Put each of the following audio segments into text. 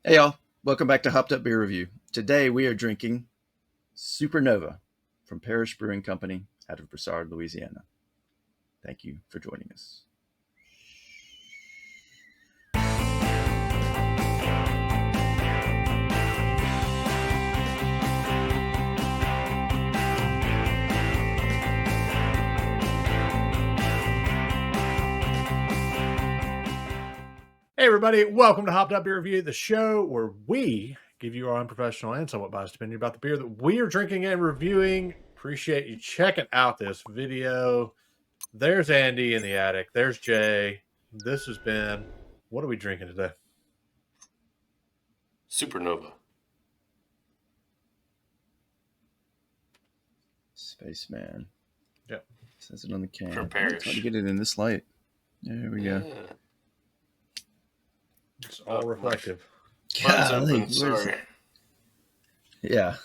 Hey y'all, welcome back to Hopped Up Beer Review. Today we are drinking Supernova from Parish Brewing Company out of Broussard, Louisiana. Thank you for joining us. Hey everybody, welcome to Hopped Up Beer Review, the show where we give you our unprofessional and somewhat biased opinion about the beer that we are drinking and reviewing. Appreciate you checking out this video. There's Andy in the attic. There's Jay. This has been, what are we drinking today? Supernova. Spaceman. Yep. Says it on the can. From It's Parish. hard to get it in this light. There we go. It's all reflective. Mine's Golly, open, where's sorry. it? Yeah,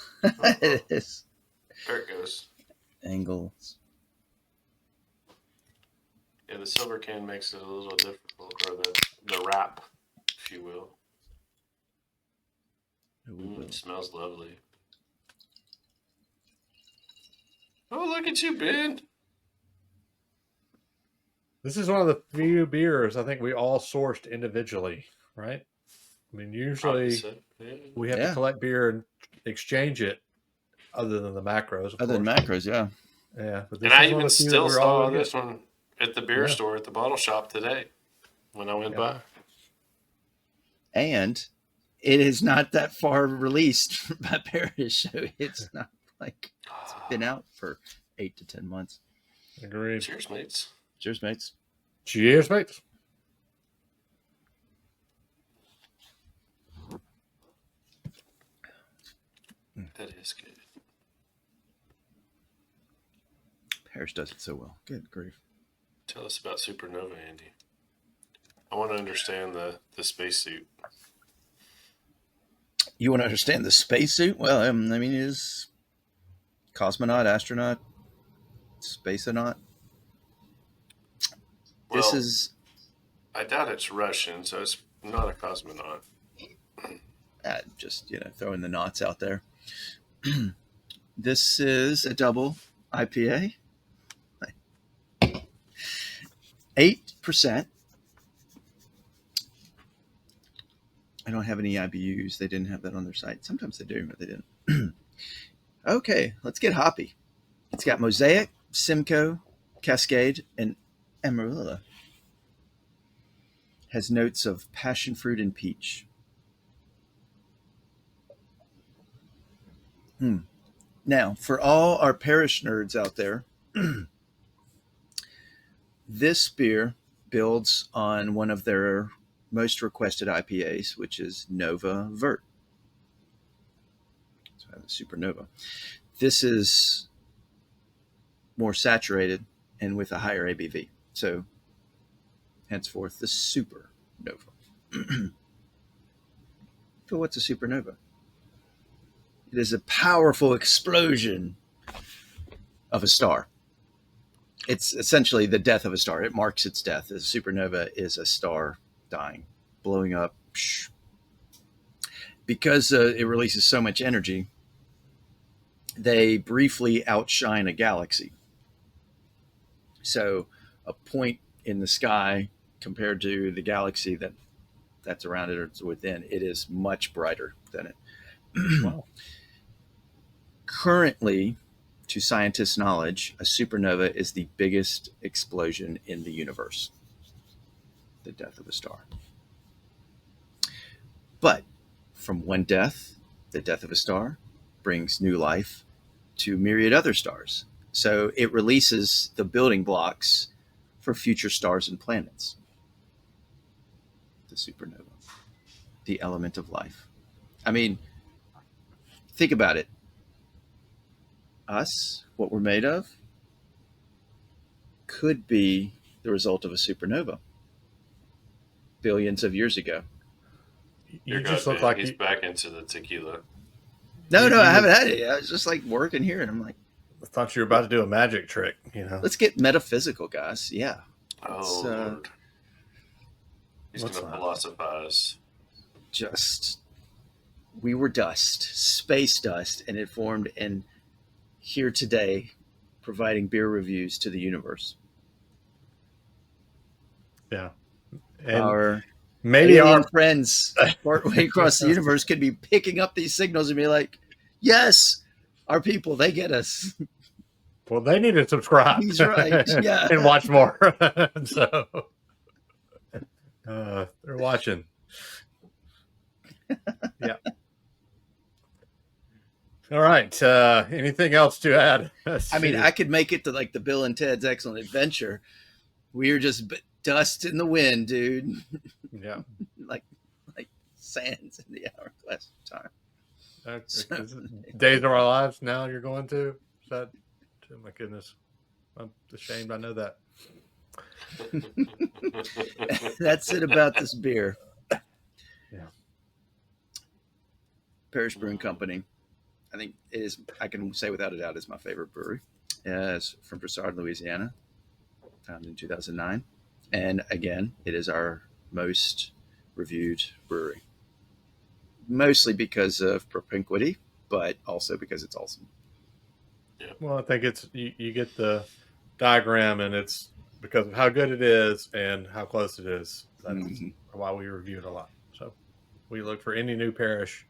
it is. There it goes. Angles. Yeah, the silver can makes it a little difficult, or the wrap, if you will. It smells lovely. Oh, look at you, Ben. This is one of the few beers I think we all sourced individually, right? I mean, usually we have to collect beer and exchange it other than the macros. Other than macros, yeah. Yeah. But And I even still saw this one at the beer store at the bottle shop today when I went by. And it is not that far released by Parish, so it's not like it's been out for 8 to 10 months. Agreed. Cheers, mates. Cheers, mates. Cheers, mates. That is good. Parish does it so well. Good grief. Tell us about Supernova, Andy. I want to understand the spacesuit. You want to understand the spacesuit? Well, I mean, it is cosmonaut, astronaut, spaceonaut. Well, This is I doubt it's Russian, so it's not a cosmonaut. just, throwing the knots out there. This is a double IPA. 8%. I don't have any IBUs. They didn't have that on their site. Sometimes they do, but they didn't. Okay, let's get hoppy. It's got Mosaic, Simcoe, Cascade, and Amarilla. Has notes of passion fruit and peach. Now, for all our Parish nerds out there, this beer builds on one of their most requested IPAs, which is Nova Vert. So I have a Supernova. This is more saturated and with a higher ABV. So henceforth, the Supernova. So what's a supernova? It is a powerful explosion of a star. It's essentially the death of a star. It marks its death. A supernova is a star dying, blowing up. Because it releases so much energy, they briefly outshine a galaxy. So a point in the sky compared to the galaxy that's around it or it's within, it is much brighter than it. Wow. Currently, to scientists' knowledge, a supernova is the biggest explosion in the universe. The death of a star. But from one death, the death of a star, brings new life to myriad other stars. So it releases the building blocks for future stars and planets. The supernova, the element of life. I mean, think about it. Us, what we're made of, could be the result of a supernova billions of years ago. You just look like he's back into the tequila. No, I haven't had it. I was just like working here, and I'm like, I thought you were about to do a magic trick. Let's get metaphysical, guys. Yeah. Oh, Lord. He's going to philosophize. Just we were dust, space dust, and it formed, and here today, providing beer reviews to the universe. Yeah. And our maybe alien friends partway across the universe could be picking up these signals and be like, yes, our people, they get us. Well, they need to subscribe. He's right. Yeah. And watch more. So they're watching. Yeah. All right. Anything else to add? I mean, I could make it to like the Bill and Ted's Excellent Adventure. We are just dust in the wind, dude. Yeah. like sands in the hourglass of time. So, Days of Our Lives now you're going to? Is that, oh my goodness. I'm ashamed I know that. That's it about this beer. Yeah. Parish Brewing Company. I think it is, I can say without a doubt, is my favorite brewery. It's from Broussard, Louisiana, founded in 2009. And again, it is our most reviewed brewery. Mostly because of propinquity, but also because it's awesome. Yeah. Well, I think it's you get the diagram, and it's because of how good it is and how close it is. That's why we review it a lot. So we look for any new parish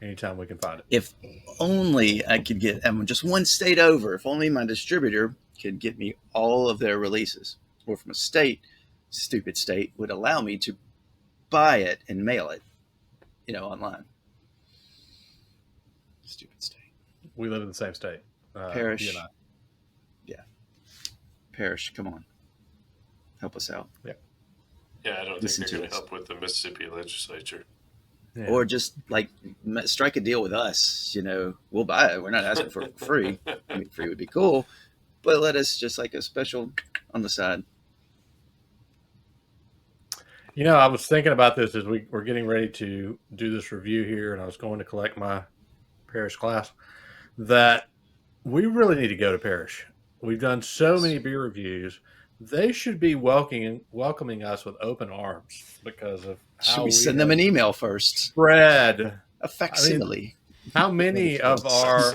anytime we can find it. If only I could get, I'm just one state over, if only my distributor could get me all of their releases, or from a stupid state, would allow me to buy it and mail it, online. Stupid state. We live in the same state. Parish. You and I. Yeah. Parish, come on. Help us out. Yeah. Yeah, I don't think they're going to help with the Mississippi legislature. Yeah. Or just like strike a deal with us. We'll buy it. We're not asking for it for free. I mean, free would be cool, but let us just like a special on the side. I was thinking about this as we were getting ready to do this review here, and I was going to collect my parish class, that we really need to go to Parish. We've done so many beer reviews. They should be welcoming us with open arms because of how should we send them an email first? Spread a facsimile. How many of our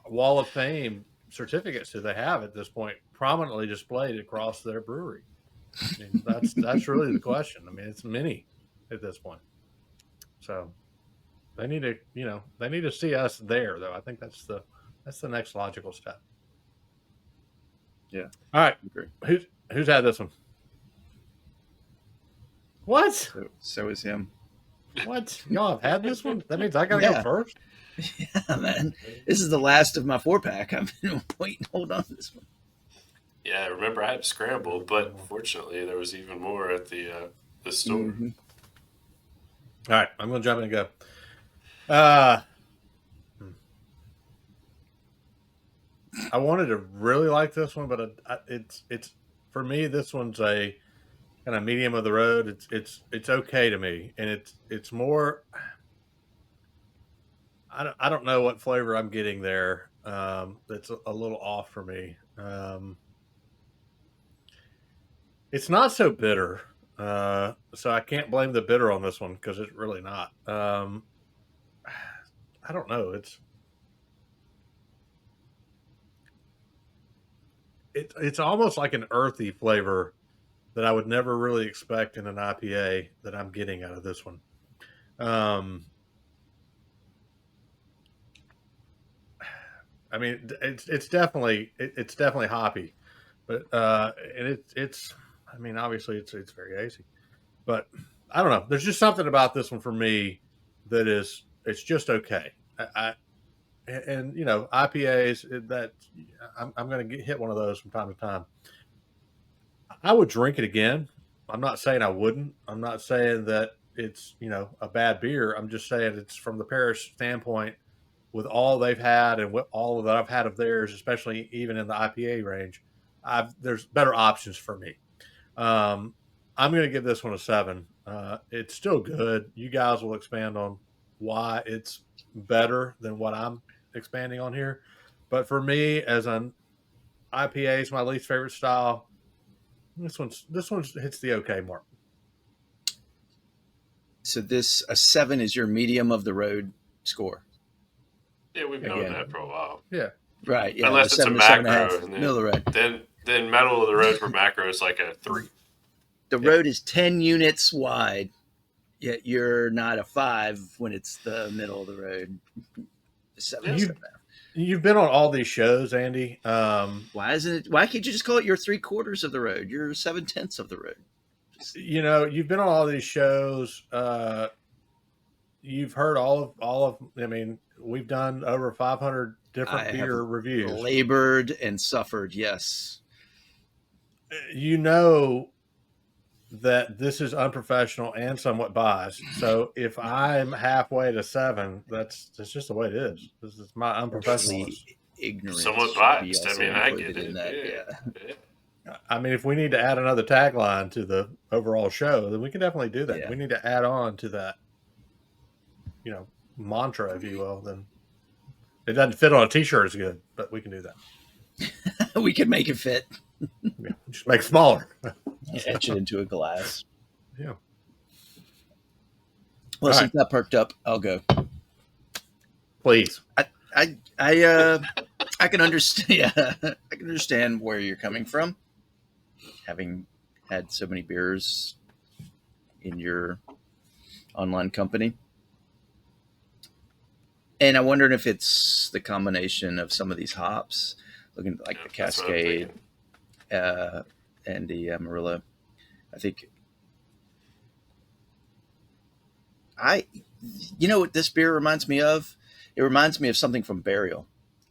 Wall of Fame certificates do they have at this point prominently displayed across their brewery? I mean, that's really the question. I mean, it's many at this point. So they need to see us there, though. I think that's the next logical step. Yeah. All right. Who's had this one? What? So is him. What? Y'all have had this one? That means I gotta go first? Yeah, man. This is the last of my 4-pack. I've been waiting to hold on to this one. Yeah, I remember I had scrambled, but fortunately there was even more at the store. Mm-hmm. All right, I'm going to jump in and go. I wanted to really like this one, but it's for me. This one's a kind of medium of the road. It's okay to me, and it's more. I don't know what flavor I'm getting there. That's a little off for me. It's not so bitter, so I can't blame the bitter on this one because it's really not. I don't know. It's almost like an earthy flavor that I would never really expect in an IPA that I'm getting out of this one. I mean, it's definitely hoppy, but and it's. I mean, obviously it's very hazy, but I don't know. There's just something about this one for me that it's just okay. And IPAs that I'm going to hit one of those from time to time. I would drink it again. I'm not saying I wouldn't. I'm not saying that it's a bad beer. I'm just saying it's from the Parish standpoint, with all they've had and all that I've had of theirs, especially even in the IPA range. There's better options for me. I'm going to give this one a 7. It's still good. You guys will expand on why it's better than what I'm expanding on here. But for me, as an IPA is my least favorite style, this one hits the okay mark. So a 7 is your medium of the road score. Yeah, we've known Again. that for a while. Yeah. Right. Yeah. Unless it's a 7 to macro, 7.5, and middle of the road. then middle of the road for macro is like a 3. The road is 10 units wide, yet you're not a 5 when it's the middle of the road. 7 to 7.5. You've been on all these shows, Andy. Why can't you just call it your 3/4 of the road? You're 7/10 of the road. You've been on all these shows. You've heard all of. I mean, we've done over 500 different beer reviews. Labored and suffered. Yes. You know that this is unprofessional and somewhat biased. So if I'm halfway to 7, that's just the way it is. This is my unprofessionalness. Ignorance. Somewhat biased. I mean, I get it. Yeah. I mean, if we need to add another tagline to the overall show, then we can definitely do that. Yeah. We need to add on to that, mantra, if you will. Then it doesn't fit on a T-shirt as good, but we can do that. We can make it fit. Yeah, just make it smaller. Etch it into a glass. Yeah. Well, since that perked up, I'll go. Please. I can understand. I can understand where you're coming from, having had so many beers in your online company, and I wondered if it's the combination of some of these hops, looking like the Cascade and the Amarillo. I think what this beer reminds me of? It reminds me of something from Burial,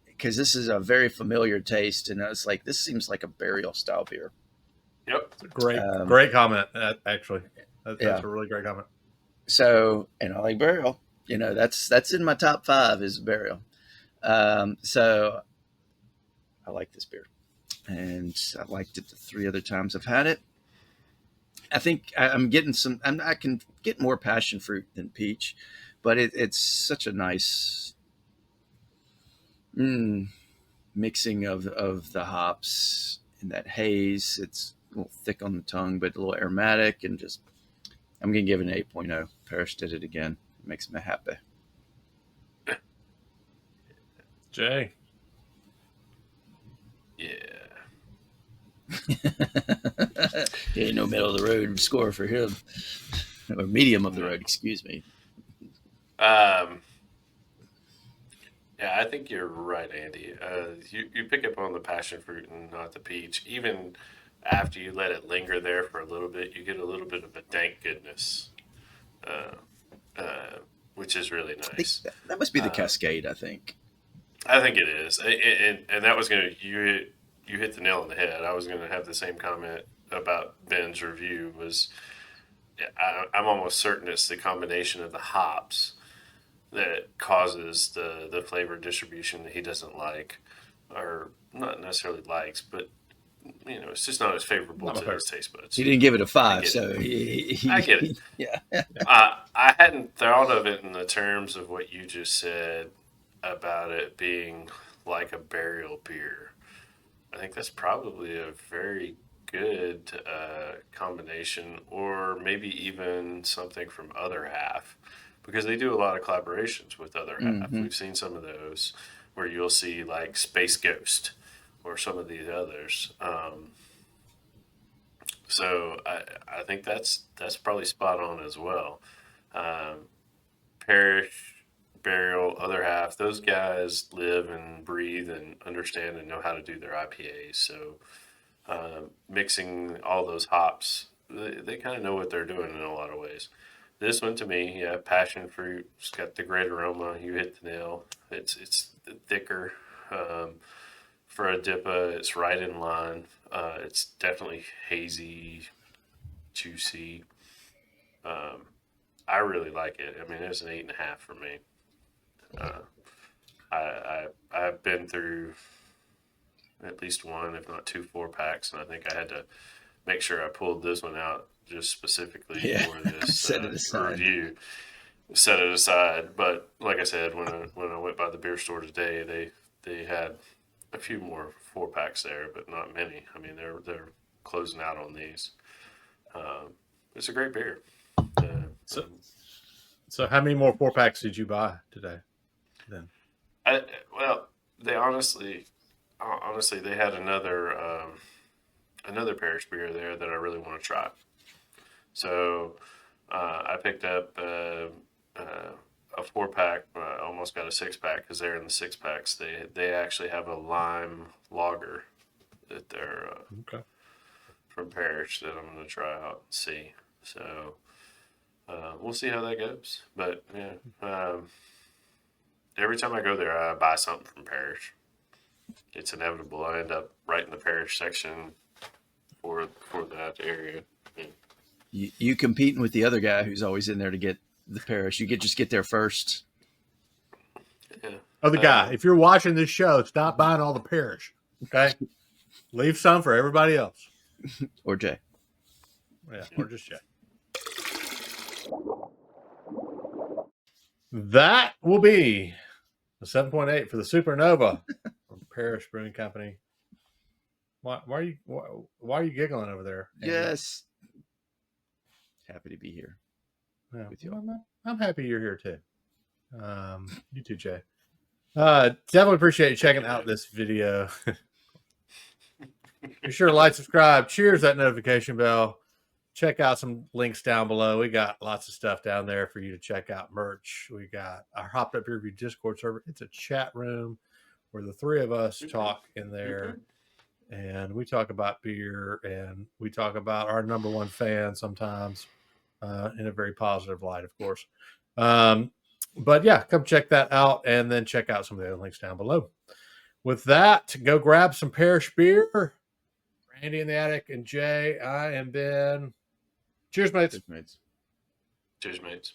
because this is a very familiar taste, and I was like, this seems like a Burial style beer. Yep. Great comment, actually. That's a really great comment. So, and I like Burial. That's in my top 5 is Burial. So I like this beer, and I liked it the 3 other times I've had it. I think I'm getting I can get more passion fruit than peach, but it's such a nice mixing of the hops and that haze. It's a little thick on the tongue, but a little aromatic, and just I'm going to give it an 8.0. Parish did it again. It makes me happy. Jay. Yeah. Ain't no middle of the road score for him, or medium of the road, excuse me. Yeah, I think you're right, Andy. You pick up on the passion fruit and not the peach. Even after you let it linger there for a little bit, you get a little bit of a dank goodness, which is really nice. That must be the Cascade, I think. I think it is, and that was you hit the nail on the head. I was going to have the same comment about Ben's review. I'm almost certain it's the combination of the hops that causes the flavor distribution that he doesn't like, or not necessarily likes, but it's just not as favorable to his taste buds. He didn't give it a 5, so I get it. Yeah. I hadn't thought of it in the terms of what you just said about it being like a Burial beer. I think that's probably a very good combination, or maybe even something from Other Half, because they do a lot of collaborations with Other Half. Mm-hmm. We've seen some of those where you'll see like Space Ghost or some of these others. So I think that's probably spot on as well. Parish, Burial, Other Half, those guys live and breathe and understand and know how to do their IPAs. So mixing all those hops, they kind of know what they're doing in a lot of ways. This one, to me, passion fruit. It's got the great aroma. You hit the nail. It's thicker. For a DIPA, it's right in line. It's definitely hazy, juicy. I really like it. I mean, it's an 8.5 for me. I've been through at least one, if not 2 4-packs, and I think I had to make sure I pulled this one out just specifically for this review. Set it aside. But like I said, when I went by the beer store today, they had a few more 4-packs there, but not many. I mean, they're closing out on these. It's a great beer. So how many more 4-packs did you buy today? then? Well, they honestly, they had another Parish beer there that I really want to try. So I picked up a 4-pack. Almost got a 6-pack because they're in the 6-packs. They actually have a lime lager that they're Okay. from Parish that I'm going to try out and see. So we'll see how that goes. But yeah, every time I go there, I buy something from Parish. It's inevitable. I end up right in the Parish section for that area. You competing with the other guy who's always in there to get the Parish. You just get there first. Yeah. Other guy, if you're watching this show, stop buying all the Parish. Okay, leave some for everybody else. Or Jay. Yeah, or just Jay. That will be a 7.8 for the Supernova from Parish Brewing Company. Why are you giggling over there, Andy? Yes. Happy to be here. Yeah, with you. I'm happy you're here too. You too, Jay. Definitely appreciate you checking out this video. Be sure to like, subscribe, cheers that notification bell. Check out some links down below. We got lots of stuff down there for you to check out. Merch. We got our Hopped Up Beer Review Discord server. It's a chat room where the three of us talk in there. And we talk about beer, and we talk about our number one fan sometimes in a very positive light, of course. But yeah, come check that out, and then check out some of the other links down below. With that, go grab some Parish beer. Randy in the attic and Jay, I am Ben. Cheers, mates. Cheers, mates. Cheers, mates.